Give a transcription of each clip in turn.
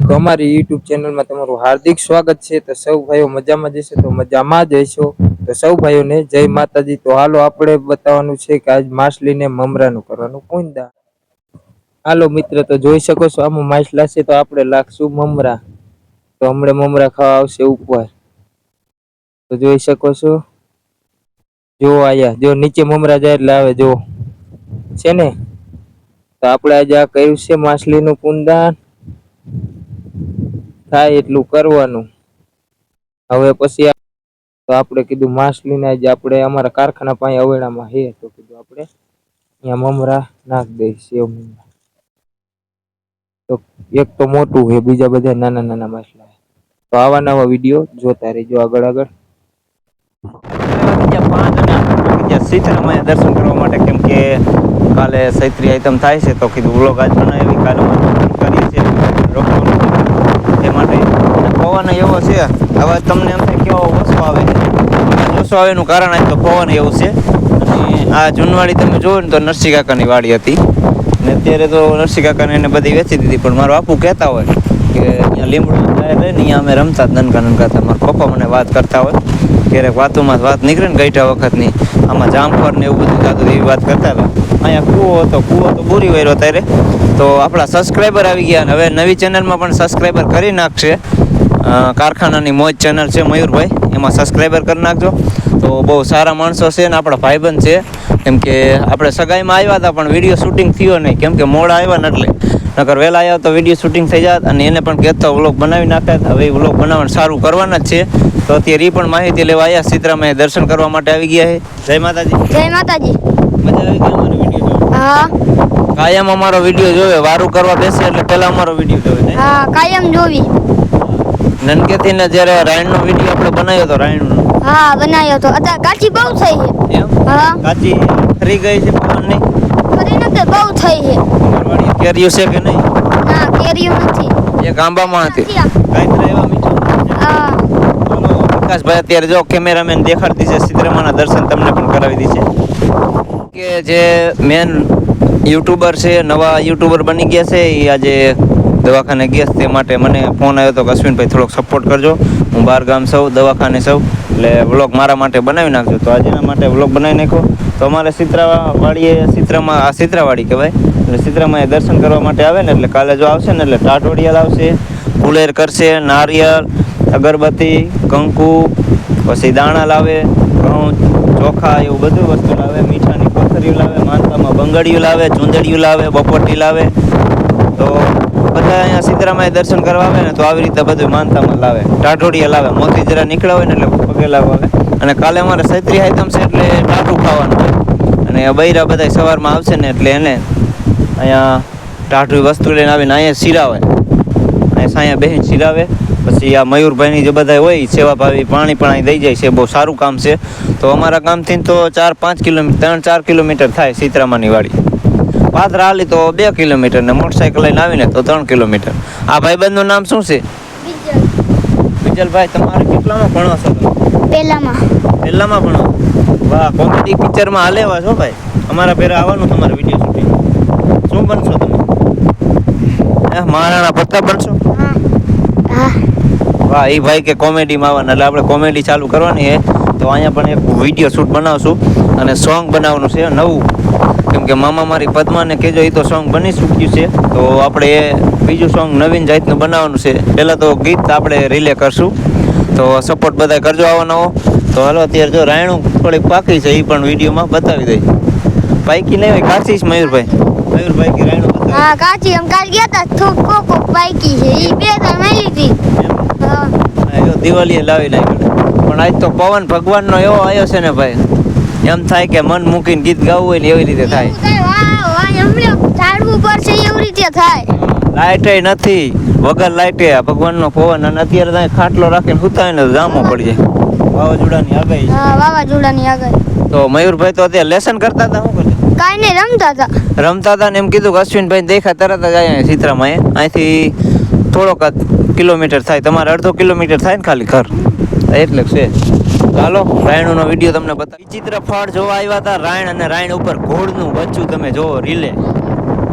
તો અમારી યુટ્યુબ ચેનલમાં તમારું હાર્દિક સ્વાગત છે। તો સૌ ભાઈઓ મજામાં જશે તો મજામાં જ હશો। તો સૌ ભાઈઓને જય માતાજી। તો હાલો આપણે બતાવવાનું છે કે આજ માછલીને મમરાનું કરવાનું કુંદા। હાલો મિત્ર, તો જોઈ શકો છો આમાં માછલા છે તો આપણે લાખશું મમરા। તો હમણાં મમરા ખાવા આવશે ઉપર। તો જોઈ શકો છો, જો આયા જો નીચે મમરા જાય એટલે આવે જો છે ને। તો આપણે આજે આ કર્યું છે માછલીનું કુંદાન, થાય એટલું કરવાનું। હવે પછી તો આપણે કીધું માછલીને આજે આપણે અમારા કારખાના પાસે અવેડામાં હે તો કીધું આપણે અહીંયા મમરા નાખ દઈશું। તો એક તો મોટું હે, બીજા બધા નાના નાના માછલા। તો આવા નવા વિડીયો જોતા રહેજો આગળ। સીતરામાયા દર્શન કરવા માટે, કેમ કે કાલે સૈત્રી આઈટમ થાય છે તો કીધું વ્લોગ આજ બનાવી કાલે કરીએ છીએ રોકવાનું તે માટે। પવન એવો છે, હવે તમને એમ થાય કેવો ઓછો આવે ઓછો આવે એનું કારણ આજ તો પવન એવું છે। અને આ જૂનવાડી તમે જોવો ને તો નરસિંહ કાકાની વાડી હતી ને અત્યારે તો નરસિંહ કાકાને એને બધી વેચી દીધી। પણ મારું આપું કહેતા હોય કે અહીંયા લીમડું જાય ને અહીંયા અમે રમતા નનકા હતા। મારા પપ્પા મને વાત કરતા હોય, ક્યારેક વાતોમાં વાત નીકળે ને ગઈઠા વખતની, આમાં જામફળ ને એવું બધું થતું એવી વાત કરતા હતા। અહીંયા કૂવો તો પૂરી વાર્યો ત્યારે તો આપણા સબસ્ક્રાઈબર આવી ગયા, અને હવે નવી ચેનલમાં પણ સબસ્ક્રાઈબર કરી નાખશે। કારખાનાની મોજ ચેનલ છે મયુરભાઈ, એમાં સબસ્ક્રાઈબર કરી નાખજો। તો બહુ સારા માણસો છે ને આપણા ભાઈબંધ છે, કેમ કે આપણે સગાઈમાં આવ્યા હતા પણ વિડીયો શૂટિંગ થયો નહીં, કેમ કે મોડા આવ્યા ને એટલે, નકર વહેલા આવ્યા તો વિડીયો શૂટિંગ થઈ જાત અને એને પણ કહેતા વ્લોગ બનાવી નાખ્યા। હવે વ્લોગ બનાવવાનું સારું કરવાના જ છે। તો અત્યારે એ પણ માહિતી લેવા આવ્યા, સીતરામે દર્શન કરવા માટે આવી ગયા છે। જય માતાજી। જય માતાજી। મજા આવી ગઈ અમારો વિડીયો? હા, કાયમ અમારો વિડીયો જોવે, વારું કરવા બેસે એટલે પહેલા અમારો વિડીયો જોવે। હા, કાયમ જોવી। નનકેથી ને જ્યારે રાયણનો વિડીયો આપણે બનાવ્યો તો રાયણનો, હા બનાવ્યો તો, અત્યારે કાચી બહુ થઈ છે। એમ? હા, કાચી ખરી ગઈ છે પવનની? ફરી નથી, બહુ થઈ છે। વાડી કેરીઓ છે કે નહીં? ના, કેરીઓ નથી। એક આંબામાં હતી નથી કાંઈ એવા મીઠો। હા, વિકાસભાઈ અત્યારે જો કેમેરામેન દેખાડતી છે, સીતરામાના દર્શન તમને પણ કરાવી દી છે કે જે મેન યુટ્યુબર છે, નવા યુટ્યુબર બની ગયા છે, એ આજે દવાખાને ગયા તે માટે મને ફોન આવ્યો હતો કે અશ્વિનભાઈ થોડોક સપોર્ટ કરજો, હું બહાર ગામ સૌ દવાખાને સૌ, એટલે વ્લોગ મારા માટે બનાવી નાખજો। તો આજે એના માટે વ્લોગ બનાવી નાખ્યો। તો અમારે સીતરાવાડી કહેવાય, એટલે સીતરામાં એ દર્શન કરવા માટે આવે ને એટલે કાલે જો આવશે ને એટલે ટાટોડિયાલ આવશે, ફુલેર કરશે, નારિયેળ, અગરબત્તી, કંકુ, પછી દાણા લાવે, ઘઉં, ચોખા એવું બધું વસ્તુ લાવે, મીઠાની કોથરીઓ લાવે, માનતામાં બંગડીયું લાવે, ચૂંદડીયું લાવે, બપોટી લાવે। તો બધા અહીંયા સીતરામાએ દર્શન કરવા આવે ને તો આવી રીતે બધું માનતામાં લાવે, ટાટોડિયા લાવે, મોતી જરા નીકળ્યા હોય ને એટલે પગે લાવવા આવે। અને કાલે અમારે સૈત્રી આઈટમ છે એટલે ટાટું ખાવાનું હોય, અને બૈરા બધા સવારમાં આવશે ને એટલે એને અહીંયા ટાટું વસ્તુ લઈને આવીને અહીંયા સિરાવે, અહીંયા સાયા બેસીને સિરાવે। પછી આ મયુરભાઈની જે બધા હોય સેવાભાવી પાણી પણ અહીં દઈ જાય છે, બહુ સારું કામ છે। તો અમારા ગામથી તો 4-5 કિલોમીટર 3-4 કિલોમીટર થાય સીતરામાની વાડી, પાદરા હાલી તો 2 કિલોમીટર ને મોટરસાઇકલ લઈને આવીને તો 3 કિલોમીટર। આ ભાઈબંધનું નામ શું છે? વિજલભાઈ। તમારે કેટલામાં ભણો છો તમે? પહેલામાં ભણો? વાહ, કોમેડી પિક્ચરમાં હાલેવા છો ભાઈ, અમારા પહેલા આવવાનું તમારે વિડીયો શૂટિંગ। શું બનશો તમે? મહારાણા પ્રતાપ બનશો? વાહ, એ ભાઈ કે કોમેડીમાં આવવાના, એટલે આપણે કોમેડી ચાલુ કરવાની છે। તો અહીંયા પણ એક વિડીયો શૂટ બનાવશું અને સોંગ બનાવવાનું છે નવું, કેમ કે મામા મારી પદ્માને કહેજો, એ તો સોંગ બની ચૂક્યું છે, તો આપણે એ બીજું સોંગ નવીન જાતનું બનાવવાનું છે। પહેલાં તો ગીત આપણે રિલે કરશું, તો સપોર્ટ બધા કરજો આવો નવો। તો હાલો અત્યારે જો રાયણું થોડીક પાકી છે, એ પણ વિડીયોમાં બતાવી દઈ। પાકી નહીં હોય કાચી છે મયુરભાઈ કે રાયણું બતાવી? હા, કાચી એમ કાલ ગયા તા, થોક કોકો પાકી છે, ઈ બે ત્રણ મળી હતી। હા, દિવાળીએ લાવી નાખી, પણ આજ તો પવન ભગવાનનો એવો આવ્યો છે ને ભાઈ, એમ થાય કે મન મૂકીને ગીત ગાવું હોય ને એવી રીતે થાય। ઝાડવું પડશે એવી રીતે થાય। લાઇટે નથી, વગર લાઇટે ભગવાનનો પવન, અને અત્યારે ત્યાં ખાટલો રાખીને સુતા ને જામો પડી જાય, વાવાઝોડાની આગાહી। હા, વાવાઝોડાની આગાહી। તો મયુરભાઈ તો અત્યારે લેસન કરતા હતા, શું કરતા? કાંઈ નહીં, રમતા હતા ને એમ કીધું કે અશ્વિનભાઈ દેખા તરત જ અહીંયા સીતરામાં, અહીંથી થોડોક કિલોમીટર થાય, તમારે 1/2 કિલોમીટર થાય ને ખાલી ઘર, એટલે છે। ચાલો રાયણનો વિડીયો તમને બતાવી। વિચિત્ર ફળ જોવા આવ્યા હતા રાયણ, અને રાયણ ઉપર ઘોડનું બચ્ચું તમે જોવો, રીલે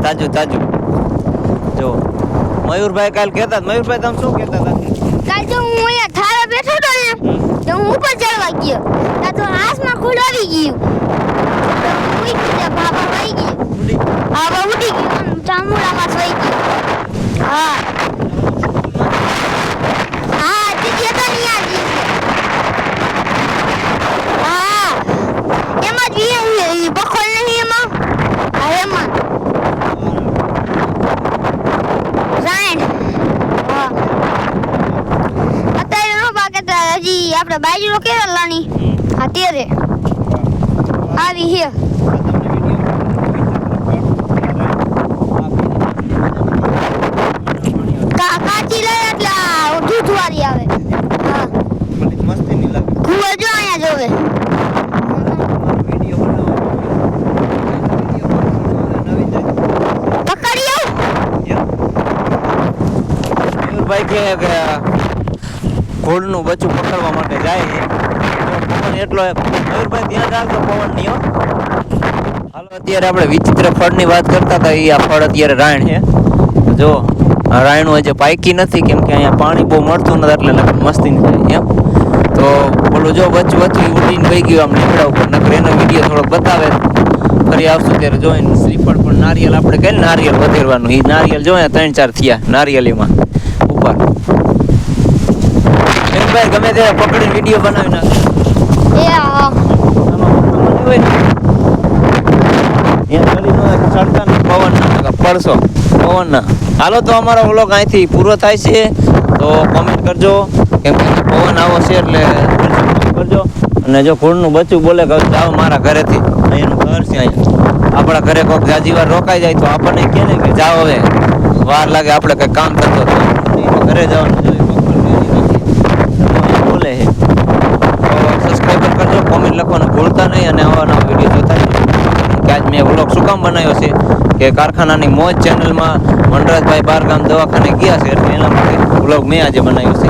તાજું જો। મયુરભાઈ કાલ કહેતા હતા. મયુરભાઈ તમે શું કહેતા હતા? કાલ તો હું અહીંયા થાળે બેઠો હતો ને તો હું ઉપર ચડવા ગયો ત્યાં તો હાથમાં ખોડાવી ગયું તો હું ઉઈ ગયા બાબા વહી ગઈ બાબા ઉડી ગયું ચામુડામાં વહી ગયું હા હા દીદી હતા ને યાર દીદી હા એમાં જ બખોલ નહીં એમાં હા એમાં રાયણ હા અત્યારે નો પાકે હજી આપણે બાજરો કેવા લાની હા તેરે આવી હે કાચી લે એટલે દૂધવાળી આવે હા મસ્તી નહીં લાગે. કુવા જો અહીંયા જોવે પકડી મયુરભાઈ કહે કે ઘોડનું બચ્ચું પકડવા માટે જાય છે. તો પવન એટલો મયુરભાઈ ધ્યાન રાખજો પવનની હો. હાલો અત્યારે આપણે વિચિત્ર ફળની વાત કરતા હતા. એ આ ફળ અત્યારે રાયણ છે. જો આ રાયણું હજી પાકી નથી કેમ કે અહીંયા પાણી બહુ મળતું નથી એટલે મસ્તી નહીં થાય એમ. તો ઓલું જો વચ્ચે ઉડીને વહી ગયું આમ લીમડા ઉપર. નકર એનો વિડીયો થોડોક બતાવે. ફરી આવશું ત્યારે જોઈને શ્રીફળ પણ નારિયેલ આપણે કહીએ ને નારિયેલ વધેરવાનું. એ નારિયેલ જોઈએ 3-4 થયા નારિયેલીમાં ઉપર. ભાઈ ગમે ત્યારે પકડીને વિડીયો બનાવી નાખે. એ હા ચડતા ને પવનના પડશો પવનના. હાલો તો અમારો વ્લોગ અહીંથી પૂરો થાય છે. તો કોમેન્ટ કરજો કેમ કે પવન આવો છે એટલે કરજો. અને જો ઘોડનું બચ્ચું બોલે કે જાઓ મારા ઘરેથી, અહીંનું ઘર છે અહીંયા. આપણા ઘરે કોઈક જાજી વાર રોકાઈ જાય તો આપણને કહે ને કે જાઓ હવે વાર લાગે આપણે કંઈ કામ કરતો તો ઘરે જવાનું જોઈએ. બોલે છે તો સબસ્ક્રાઈબર કરજો, કોમેન્ટ લખવાનું ભૂલતા નહીં અને આવા નવા વિડીયો જોતા રહેજો. કે આજ મેં વ્લોગ શું કામ બનાવ્યો છે કે કારખાનાની મોજ ચેનલમાં વનરાજભાઈ બારગામ દવાખાને ગયા છે એટલે એના માટે વ્લોગ મેં આજે બનાવ્યો છે.